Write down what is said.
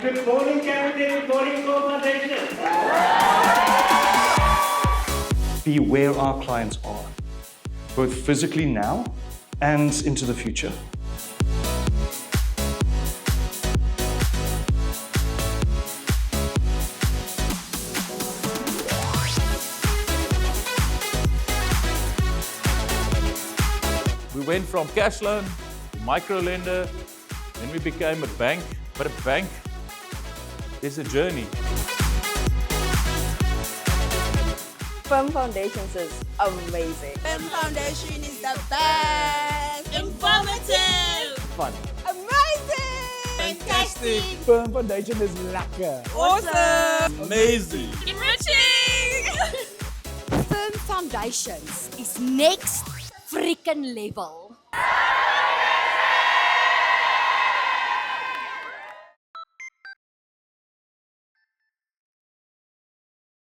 Good morning, Captain. Good morning, Foundation. Be where our clients are, both physically now and into the future. We went from cash loan to micro lender, then we became a bank. But a bank is a journey. Firm Foundations is amazing. Firm Foundation is the best. Informative. Fun. Amazing. Fantastic. Firm Foundation is lekker. Awesome. Amazing. Enriching. Firm Foundations is next freaking level.